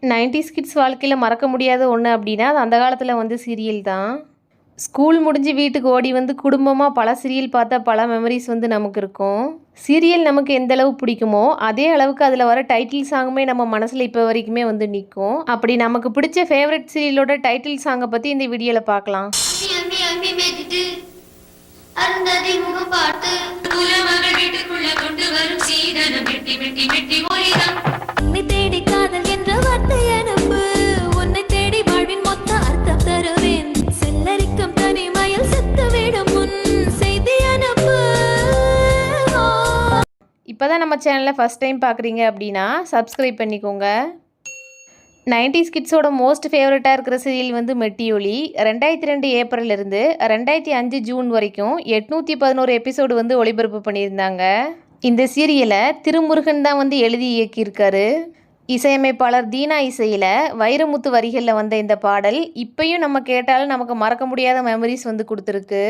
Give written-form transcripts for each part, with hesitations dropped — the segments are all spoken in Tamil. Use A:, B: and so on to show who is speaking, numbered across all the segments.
A: 90s கிட்ஸ் வாழ்க்கையில் மறக்க முடியாத ஒன்று அப்படின்னா அது அந்த காலத்தில் வந்து சீரியல் தான். ஸ்கூல் முடிஞ்சு வீட்டுக்கு ஓடி வந்து குடும்பமாக பல சீரியல் பார்த்தா பல மெமரிஸ் வந்து நமக்கு இருக்கும். சீரியல் நமக்கு எந்த அளவு பிடிக்குமோ அதே அளவுக்கு அதில் வர டைட்டில் சாங்குமே நம்ம மனசில் இப்போ வரைக்குமே வந்து நிற்கும். அப்படி நமக்கு பிடிச்ச ஃபேவரட் சீரியலோட டைட்டில் சாங்கை பற்றி இந்த வீடியோவில் பார்க்கலாம். இப்போ தான் நம்ம சேனலை ஃபஸ்ட் டைம் பார்க்குறீங்க அப்படின்னா சப்ஸ்கிரைப் பண்ணிக்கோங்க. 90s கிட்ஸோட மோஸ்ட் ஃபேவரட்டாக இருக்கிற சீரியல் வந்து மெட்டியொலி. 2002 ஏப்ரல்லேருந்து 2005 ஜூன் வரைக்கும் 811 எபிசோடு வந்து ஒளிபரப்பு பண்ணியிருந்தாங்க. இந்த சீரியலை திருமுருகன் தான் வந்து எழுதி இயக்கியிருக்காரு. இசையமைப்பாளர் தீனா இசையில் வைரமுத்து வரிகளில் வந்த இந்த பாடல் இப்பயும் நம்ம கேட்டாலும் நமக்கு மறக்க முடியாத மெமரிஸ் வந்து கொடுத்துருக்கு.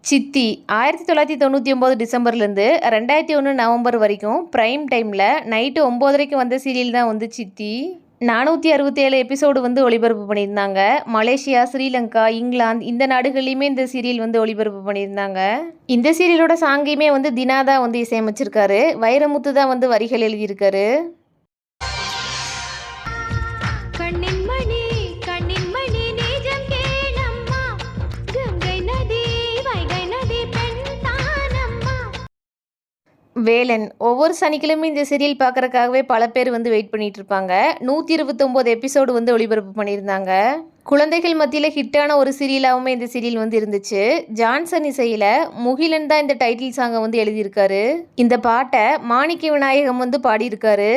A: சித்தி 1999 டிசம்பர்லேருந்து 2001 நவம்பர் வரைக்கும் ப்ரைம் டைமில் நைட்டு 9:30 வந்த சீரியல் தான் வந்து சித்தி. 467 எபிசோடு வந்து ஒளிபரப்பு பண்ணியிருந்தாங்க. மலேசியா, ஸ்ரீலங்கா, இங்கிலாந்து இந்த நாடுகள்லையுமே இந்த சீரியல் வந்து ஒளிபரப்பு பண்ணியிருந்தாங்க. இந்த சீரியலோட சாங்கையுமே வந்து தினா தான் வந்து இசையமைச்சிருக்காரு. வைரமுத்து தான் வந்து வரிகள் எழுதியிருக்காரு. வேலன் ஒவ்வொரு சனிக்கிழமை இந்த சீரியல் பார்க்குறக்காகவே பல பேர் வந்து வெயிட் பண்ணிட்டு இருப்பாங்க. 129 எபிசோடு வந்து ஒளிபரப்பு பண்ணியிருந்தாங்க. குழந்தைகள் மத்தியில் ஹிட்டான ஒரு சீரியலாகவுமே இந்த சீரியல் வந்து இருந்துச்சு. ஜான்சன் இசையில் முகிலன் தான் இந்த டைட்டில் சாங்கை வந்து எழுதியிருக்காரு. இந்த பாட்டை மாணிக்க விநாயகம் வந்து பாடியிருக்காரு.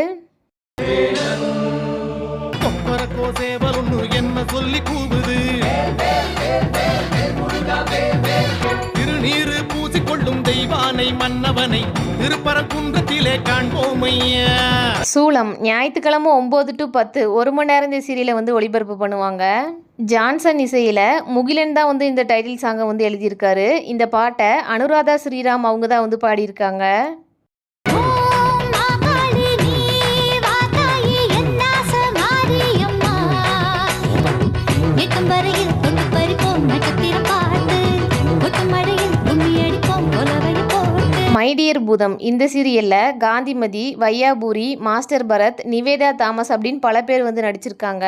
A: சூளம் ஞாயிற்றுக்கிழமை 9 to 10 1 மணி நேரம் இந்த சீரியலை வந்து ஒளிபரப்பு பண்ணுவாங்க. ஜான்சன் இசையில் முகிலன் தான் வந்து இந்த டைட்டில் சாங்கை வந்து எழுதியிருக்காரு. இந்த பாட்டை அனுராதா ஸ்ரீராம் அவங்க தான் வந்து பாடியிருக்காங்க. மைடியர் பூதம் இந்த சீரியலில் காந்திமதி, வையாபூரி, மாஸ்டர் பரத், நிவேதா தாமஸ் அப்படின்னு பல பேர் வந்து நடிச்சிருக்காங்க.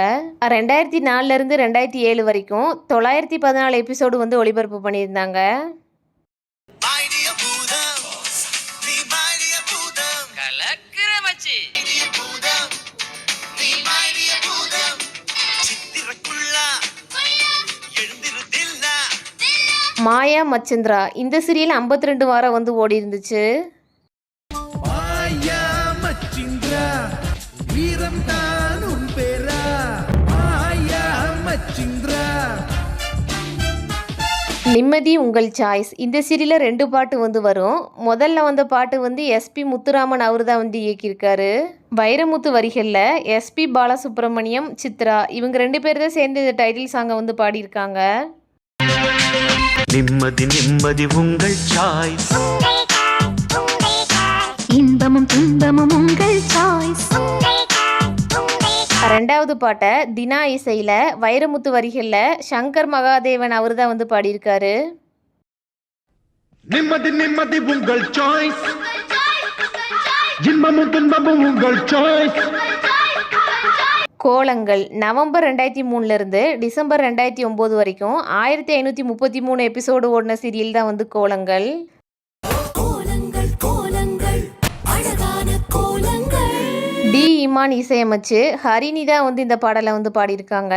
A: 2004லேருந்து 2007 வரைக்கும் 914 எபிசோடு வந்து ஒளிபரப்பு பண்ணியிருந்தாங்க. மாயா மச்சந்திரா இந்த சீரியல் 52 வாரம் வந்து ஓடி இருந்துச்சு. நிம்மதி உங்கள் சாய்ஸ் இந்த சீரியலில் 2 பாட்டு வந்து வரும். முதல்ல வந்த பாட்டு வந்து எஸ்பி முத்துராமன் அவர் தான் வந்து இயக்கியிருக்காரு. வைரமுத்து வரிகளில் எஸ்பி பாலசுப்ரமணியம், சித்ரா இவங்க 2 பேர் தான் சேர்ந்து இந்த டைட்டில் சாங்கை வந்து பாடியிருக்காங்க.
B: நிம்மதி நிம்மதி உங்கள் சாய்ஸ்,
C: இன்பமும் துன்பமும் உங்கள் சாய்ஸ்.
A: 2வது பாட்டை தினா இசையில் வைரமுத்து வரிகளில் சங்கர் மகாதேவன் அவர் தான் வந்து பாடியிருக்காரு.
D: நிம்மதி நிம்மதி உங்கள் சாய்ஸ், இன்பமும் துன்பமும் உங்கள் சாய்ஸ்.
A: கோலங்கள் நவம்பர் 2003லேருந்து டிசம்பர் 2009 வரைக்கும் 1533 எபிசோடு ஓடின சீரியல் தான் வந்து கோலங்கள். டி இமான் இசையமைச்சு ஹரிணி தான் வந்து இந்த பாடலை வந்து பாடியிருக்காங்க.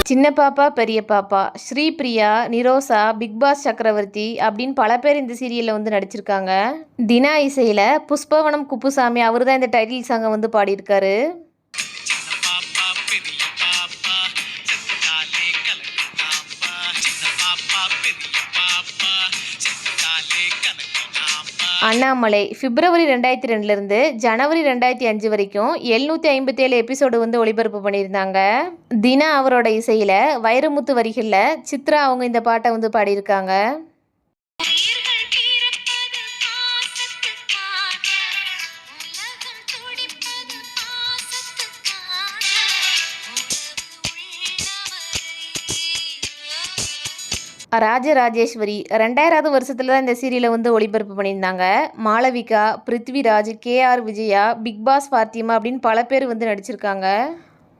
A: சின்ன பாப்பா, பெரிய பாப்பா, ஸ்ரீபிரியா, நிரோசா, பிக்பாஸ் சக்கரவர்த்தி அப்படின்னு பல பேர் இந்த சீரியலில் வந்து நடிச்சிருக்காங்க. தினா இசையில் புஷ்பவனம் குப்புசாமி அவர் தான் இந்த டைட்டில் சாங்கை வந்து பாடியிருக்காரு. அண்ணாமலை பிப்ரவரி 2002லேருந்து ஜனவரி 2005 வரைக்கும் 757 எபிசோடு வந்து ஒளிபரப்பு பண்ணியிருந்தாங்க. தினா அவரோட இசையில் வைரமுத்து வரிகளில் சித்ரா அவங்க இந்த பாட்டை வந்து பாடியிருக்காங்க. ராஜராஜேஸ்வரி 2000வது வருஷத்துல தான் இந்த சீரியலை வந்து ஒளிபரப்பு பண்ணியிருந்தாங்க. Malavika, Prithviraj, KR Vijaya, big boss Fathima அப்படின்னு பல பேர் வந்து நடிச்சிருக்காங்க.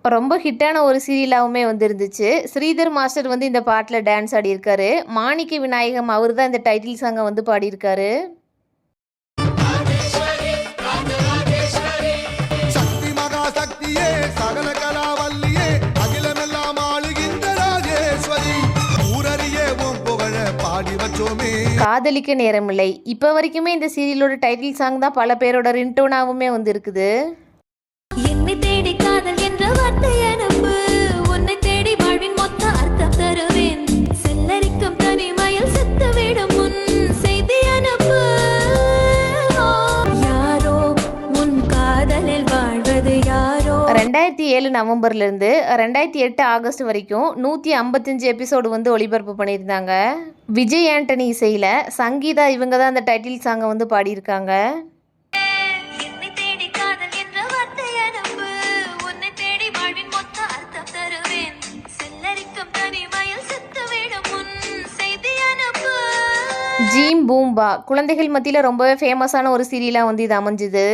A: ரொம்ப ஹிட்டான ஒரு சீரியலாகவுமே வந்து இருந்துச்சு. ஸ்ரீதர் மாஸ்டர் வந்து இந்த பாட்டில் டான்ஸ் ஆடியிருக்காரு. மாணிக்க விநாயகம் அவர் தான் இந்த டைட்டில் சாங்கை வந்து பாடியிருக்காரு. காதலிக்க நேரமில்லை இப்போ வரைக்குமே இந்த சீரியலோட டைட்டில் சாங் தான் பல பேரோட ரிங்டோனாவுமே வந்து இருக்குது.
C: என்னை தேடி காதல் என்ற வார்த்தை அனுப்பு, உன்னை தேடி வாழ்வின் மொத்த அர்த்தம் தருவேன், செல்லரிக்கும் தனிமையில் செத்து விடும் முன் செய்தி அனுப்பு. யாரோ உன் காதலில் வாழ்வது யாரோ.
A: 2007 நவம்பர்லேருந்து 2008 ஆகஸ்ட் வரைக்கும் 155 எபிசோடு வந்து ஒளிபரப்பு பண்ணியிருந்தாங்க. விஜய் ஆண்டனி இசையில் சங்கீதா இவங்க தான் அந்த டைட்டில் சாங்கை வந்து பாடியிருக்காங்க. ஜீம் பூம்பா குழந்தைகள் மத்தியில் ரொம்பவே ஃபேமஸான ஒரு சீரியலாக வந்து இது அமைஞ்சுது.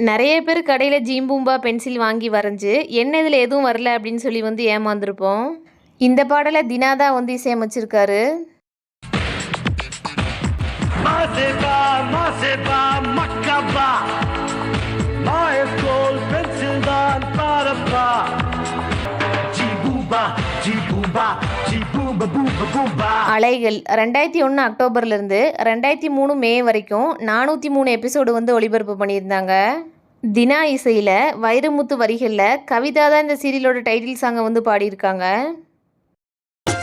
A: நிறைய பேர் கடையில் ஜீம் பூம்பா பென்சில் வாங்கி வரைஞ்சி என்ன இதில் எதுவும் வரல அப்படின்னு சொல்லி வந்து ஏமாந்துருப்போம். இந்த பாடலை தினா தான் வந்து இசையமைச்சிருக்காரு. அலைகள் 2001 அக்டோபர்லேருந்து 2003 மே வரைக்கும் 403 எபிசோடு வந்து ஒளிபரப்பு பண்ணியிருந்தாங்க. தினா இசையில் வைரமுத்து வரிகளில் கவிதா தான் இந்த சீரியலோட டைட்டில் சாங்கை வந்து பாடியிருக்காங்க.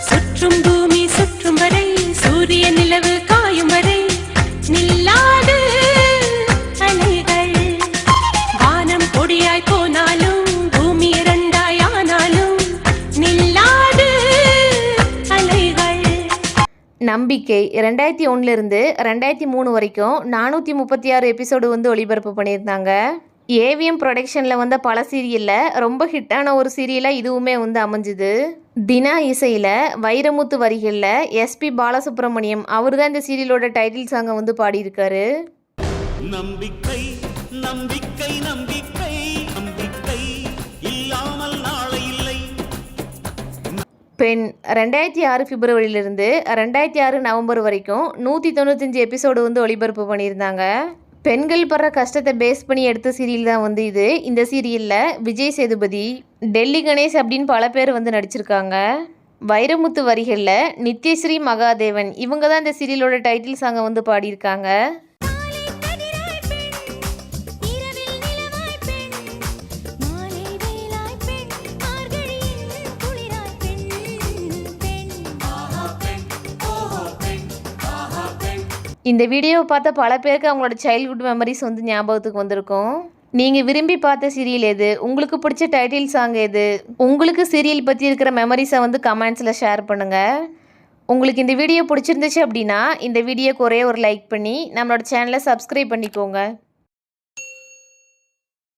E: சுற்றும் பூமி சுற்றும் வரை சூரிய நிலவு காயும் வரை நில்லாது அலைகள், வானம் பொடியாய் போனாலும் பூமி இரண்டாய் ஆனாலும் நில்லாது அலைகள்.
A: நம்பிக்கை 2001லேருந்து 2003 வரைக்கும் 436 எபிசோடு வந்து ஒளிபரப்பு பண்ணியிருந்தாங்க. ஏவிஎம் ப்ரொடக்ஷனில் வந்த பல சீரியலில் ரொம்ப ஹிட்டான ஒரு சீரியலாக இதுவுமே வந்து அமைஞ்சுது. தினா இசையில் வைரமுத்து வரிகளில் SP பாலசுப்ரமணியம் அவர் தான் இந்த சீரியலோட டைட்டில் சாங்கை வந்து பாடியிருக்காரு.
B: நம்பிக்கை நம்பிக்கை நம்பிக்கை நம்பிக்கை இல்லாமல் நாளை இல்லை.
A: பெண் 2006 பிப்ரவரியிலிருந்து 2006 நவம்பர் வரைக்கும் 195 எபிசோடு வந்து ஒளிபரப்பு பண்ணியிருந்தாங்க. பெண்கள் படுற கஷ்டத்தை பேஸ் பண்ணி எடுத்த சீரியல் தான் வந்து இது. இந்த சீரியலில் விஜய் சேதுபதி, டெல்லி கணேஷ் அப்படின்னு பல பேர் வந்து நடிச்சிருக்காங்க. வைரமுத்து வரிகளில் நித்யஸ்ரீ மகாதேவன் இவங்க தான் இந்த சீரியலோட டைட்டில் சாங்கை வந்து பாடியிருக்காங்க. இந்த வீடியோவை பார்த்த பல பேருக்கு அவங்களோட சைல்ட்ஹுட் மெமரிஸ் வந்து ஞாபகத்துக்கு வந்திருக்கும். நீங்கள் விரும்பி பார்த்த சீரியல் எது, உங்களுக்கு பிடிச்ச டைட்டில் சாங் எது, உங்களுக்கு சீரியல் பற்றி இருக்கிற மெமரிஸை வந்து கமெண்ட்ஸில் ஷேர் பண்ணுங்கள். உங்களுக்கு இந்த வீடியோ பிடிச்சிருந்துச்சு அப்படின்னா இந்த வீடியோக்கு ஒரே ஒரு லைக் பண்ணி நம்மளோட சேனலை சப்ஸ்கிரைப் பண்ணிக்கோங்க.